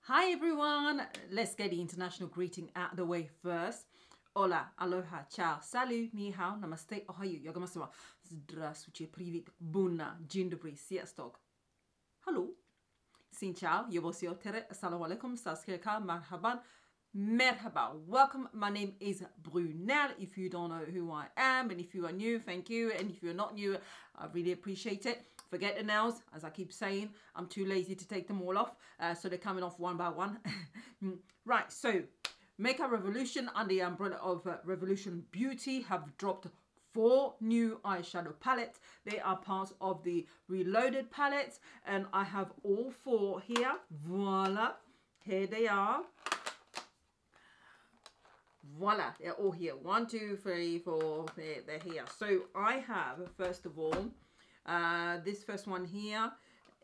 Hi everyone, let's get the international greeting out of the way first. Hola, aloha, ciao, salut, ni hao, namaste, ohayo, yagamasawa, здравствуйте, привет, bunna, dzień dobry, sziasztok. Hello, xin ciao, yobosio tere, assalamu alaikum, saskirka, marhaban, merhaba. Welcome, my name is Brunel. If you don't know who I am, and if you are new, thank you. And if you're not new, I really appreciate it. Forget the nails, as I keep saying, I'm too lazy to take them all off, so they're coming off one by one. Right, so Makeup Revolution under the umbrella of Revolution Beauty have dropped 4 new eyeshadow palettes. They are part of the Reloaded palette, and I have all 4 here. Voila, here they are. Voila, they're all here. 1, 2, 3, 4, they're here. So I have, first of all, this first one here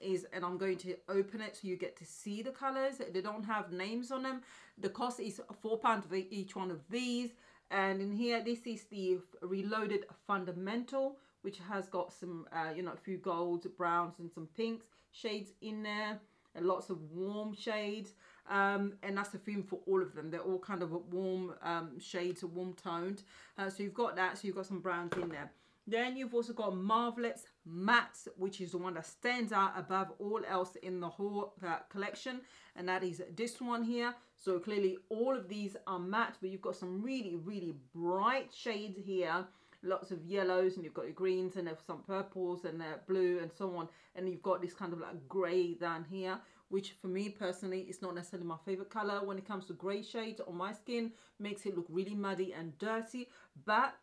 is, and I'm going to open it so you get to see the colors. They don't have names on them. The cost is £4 for each one of these. And in here, this is the Reloaded Fundamental, which has got some, a few golds, browns, and some pinks shades in there, and lots of warm shades. And that's the theme for all of them. They're all kind of warm shades, warm toned. So you've got that. So you've got some browns in there. Then you've also got Marvelous Mattes, which is the one that stands out above all else in the whole collection. And that is this one here. So clearly all of these are matte, but you've got some really, really bright shades here. Lots of yellows, and you've got your greens, and there's some purples, and blue, and so on. And you've got this kind of like grey down here, which for me personally is not necessarily my favorite color when it comes to grey shades on my skin. Makes it look really muddy and dirty, but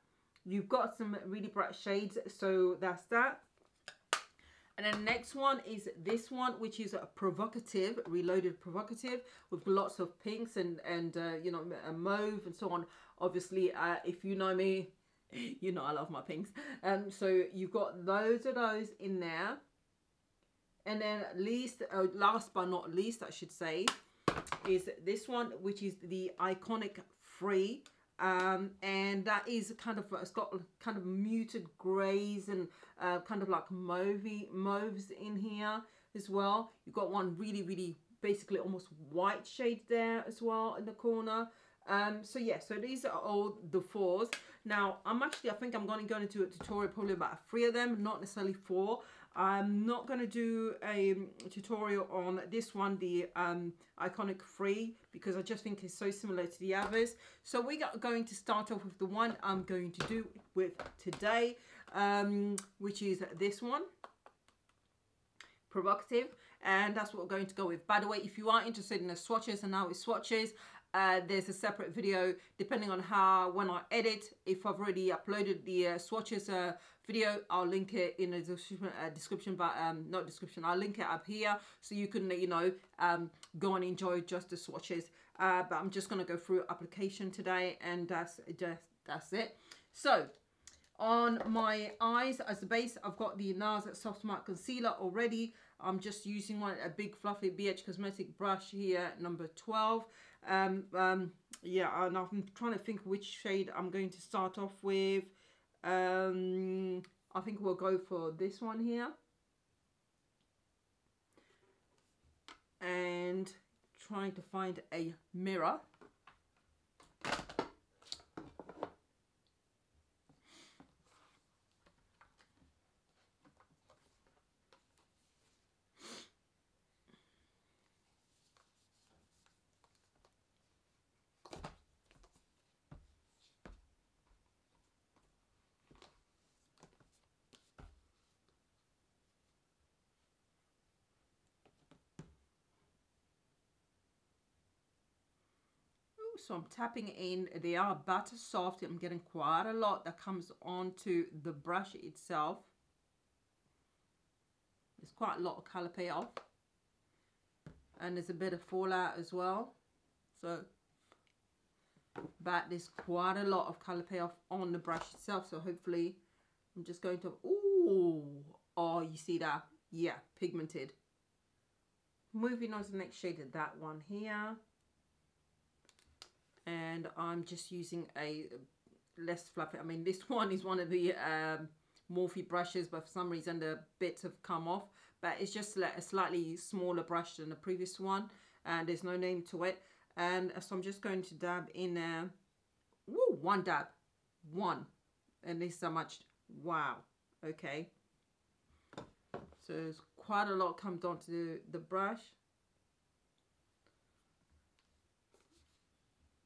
you've got some really bright shades, so that's that. And then the next one is this one, which is a Provocative, Reloaded Provocative, with lots of pinks and a mauve and so on. Obviously, if you know me, you know I love my pinks. So you've got loads of those in there. And then last but not least, I should say, is this one, which is the Iconic Free. And that is kind of, it's got kind of muted greys and kind of like mauves in here as well. You've got one really, really basically almost white shade there as well in the corner. So yeah, so these are all the 4s. Now I think I'm going to go into a tutorial, probably about 3 of them, not necessarily 4. I'm not going to do a tutorial on this one, the Iconic Free, because I just think it's so similar to the others. So we are going to start off with the one I'm going to do with today, which is this one, Provocative, and that's what we're going to go with. By the way, if you are interested in the swatches and how it swatches, there's a separate video depending on when I edit. If I've already uploaded the swatches video, I'll link it in the description, but not description, I'll link it up here so you can go and enjoy just the swatches. But I'm just going to go through application today, and that's it. So on my eyes as a base, I've got the NARS Soft Matte Concealer already. I'm just using a big fluffy BH Cosmetic brush here, number 12. Yeah, and I'm trying to think which shade I'm going to start off with. I think we'll go for this one here. And trying to find a mirror. So I'm tapping in. They are butter soft. I'm getting quite a lot that comes onto the brush itself. There's quite a lot of color payoff, and there's a bit of fallout as well. So, but there's quite a lot of color payoff on the brush itself. So hopefully, I'm just going to. Oh, you see that? Yeah, pigmented. Moving on to the next shade of that one here. And I'm just using a less fluffy. I mean, this one is one of the Morphe brushes, but for some reason the bits have come off. But it's just like a slightly smaller brush than the previous one, and there's no name to it. And so I'm just going to dab in there. Woo, one dab, one, and this is how much. Wow. Okay. So there's quite a lot comes onto the brush.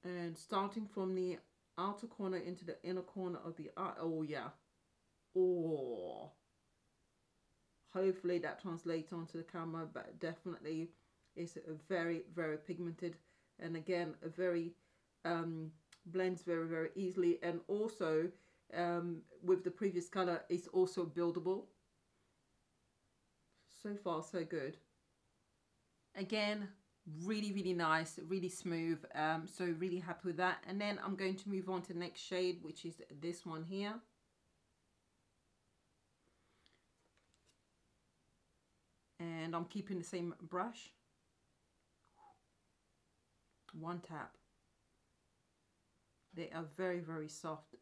And starting from the outer corner into the inner corner of the eye. Oh yeah. Oh. Hopefully that translates onto the camera, but definitely it's a very, very pigmented, and again a very blends very, very easily, and also with the previous color it's also buildable. So far so good. Again, really, really nice, really smooth, so really happy with that. And then I'm going to move on to the next shade, which is this one here. And I'm keeping the same brush. One tap. They are very, very soft.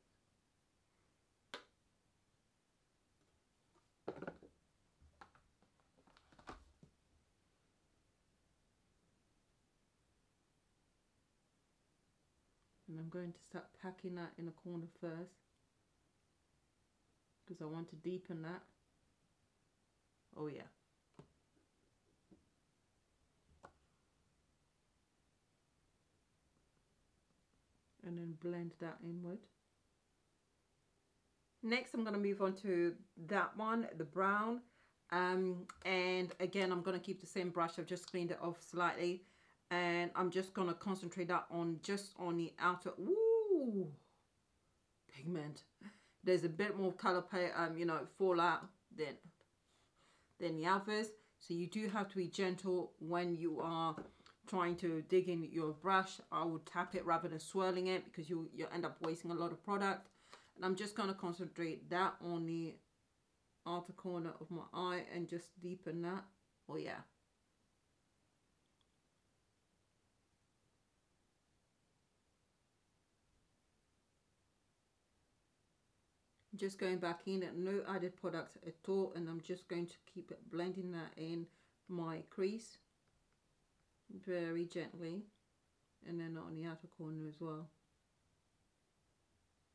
And I'm going to start packing that in the corner first, because I want to deepen that. Oh yeah. And then blend that inward. Next I'm going to move on to that one, the brown, and again I'm going to keep the same brush. I've just cleaned it off slightly, and I'm just going to concentrate that on just on the outer. Ooh, pigment. There's a bit more color pay, you know, fallout than the others, so you do have to be gentle when you are trying to dig in your brush. I would tap it rather than swirling it, because you end up wasting a lot of product. And I'm just going to concentrate that on the outer corner of my eye and just deepen that. Oh yeah. Just going back in at no added product at all, and I'm just going to keep blending that in my crease very gently, and then on the outer corner as well.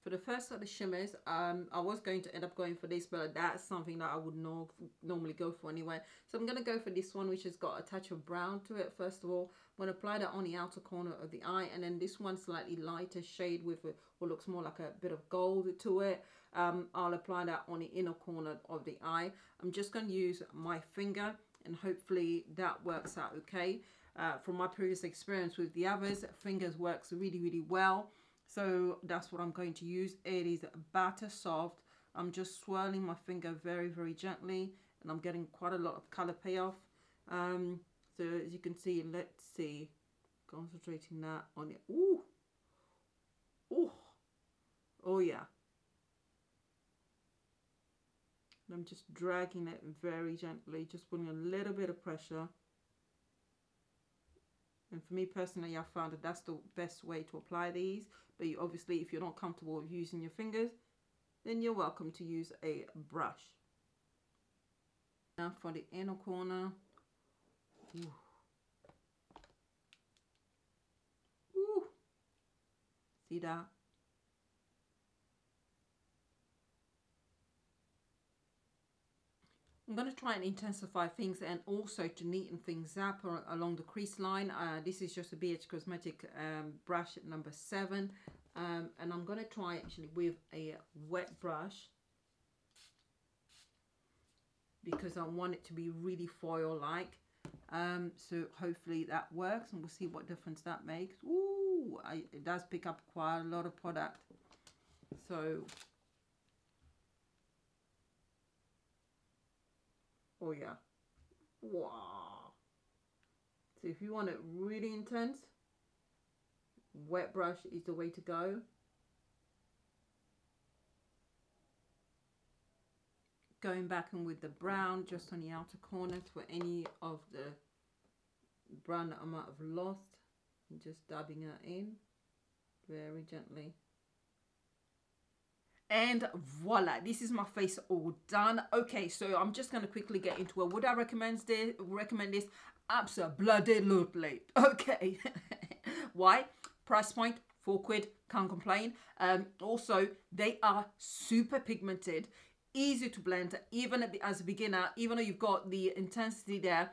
For the first of the shimmers, I was going to end up going for this, but that's something that I would normally go for anyway. So I'm going to go for this one, which has got a touch of brown to it. First of all, I'm going to apply that on the outer corner of the eye, and then this one slightly lighter shade with what looks more like a bit of gold to it. I'll apply that on the inner corner of the eye. I'm just going to use my finger, and hopefully that works out okay. From my previous experience with the others, fingers works really, really well. So that's what I'm going to use. It is batter soft. I'm just swirling my finger very, very gently, and I'm getting quite a lot of color payoff. So as you can see, let's see, concentrating that on it. Ooh, ooh, oh yeah. And I'm just dragging it very gently, just putting a little bit of pressure. And for me personally, I found that that's the best way to apply these. But you, obviously, if you're not comfortable with using your fingers, then you're welcome to use a brush. Now for the inner corner. Ooh. Ooh. See that? I'm going to try and intensify things, and also to neaten things up along the crease line. This is just a BH Cosmetic brush number 7. And I'm going to try actually with a wet brush, because I want it to be really foil-like. So hopefully that works, and we'll see what difference that makes. Ooh, it does pick up quite a lot of product. So... oh yeah. Wow. So if you want it really intense, wet brush is the way to go. Going back in with the brown just on the outer corners for any of the brown that I might have lost, and just dabbing that in very gently. And voila, this is my face all done. Okay, so I'm just going to quickly get into it. Would I recommend this? Absolutely. Okay. Why? Price point, £4, can't complain. Also, they are super pigmented, easy to blend, even as a beginner, even though you've got the intensity there.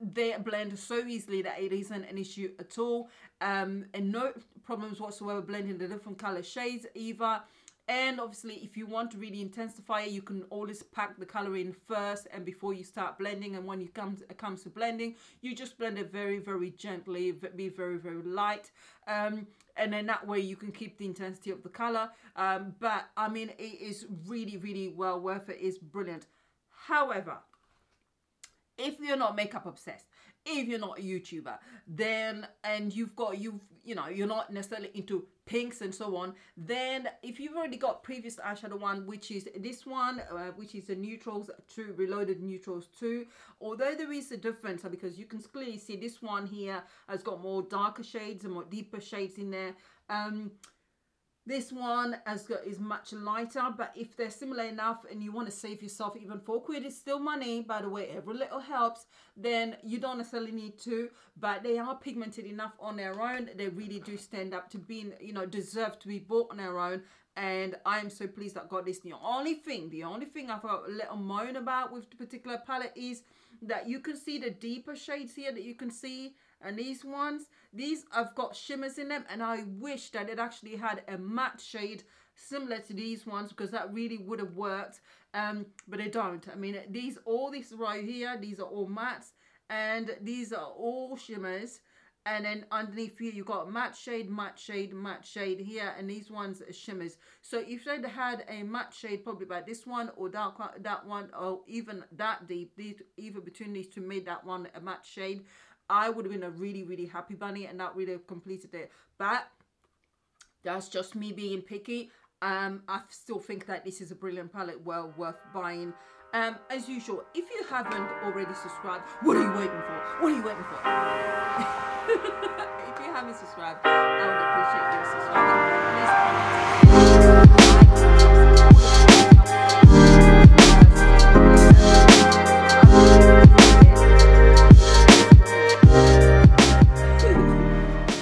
They blend so easily that it isn't an issue at all, and no problems whatsoever blending the different color shades either. And obviously, if you want to really intensify it, you can always pack the color in first and before you start blending. And when it comes to blending, you just blend it very, very gently, be very, very light. And then that way you can keep the intensity of the color. But I mean, it is really, really well worth it. It's brilliant. However, if you're not makeup obsessed, if you're not a YouTuber, then, and you know, you're not necessarily into pinks and so on, then if you've already got previous eyeshadow one, which is this one, which is the Neutrals 2, Reloaded Neutrals 2, although there is a difference because you can clearly see this one here has got more darker shades and more deeper shades in there. This one is much lighter, but if they're similar enough and you want to save yourself even £4, is still money, by the way, every little helps, then you don't necessarily need to, but they are pigmented enough on their own. They really do stand up to being, you know, deserve to be bought on their own. And I am so pleased that I got this. The only thing I've got a little moan about with the particular palette is that you can see the deeper shades here that you can see. And these ones, these I've got shimmers in them, and I wish that it actually had a matte shade similar to these ones, because that really would have worked. But they don't. I mean, all these right here, these are all mattes, and these are all shimmers. And then underneath here, you've got matte shade, matte shade, matte shade here, and these ones are shimmers. So if they'd had a matte shade, probably by this one or that one, or even that deep, either between these two made that one a matte shade, I would have been a really, really happy bunny, and that really completed it. But that's just me being picky. I still think that this is a brilliant palette, well worth buying. As usual, if you haven't already subscribed, what are you waiting for? What are you waiting for? If you haven't subscribed, I would appreciate you subscribing.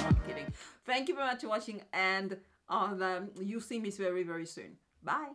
I'm kidding. Thank you very much for watching, and you'll see me very, very soon. Bye.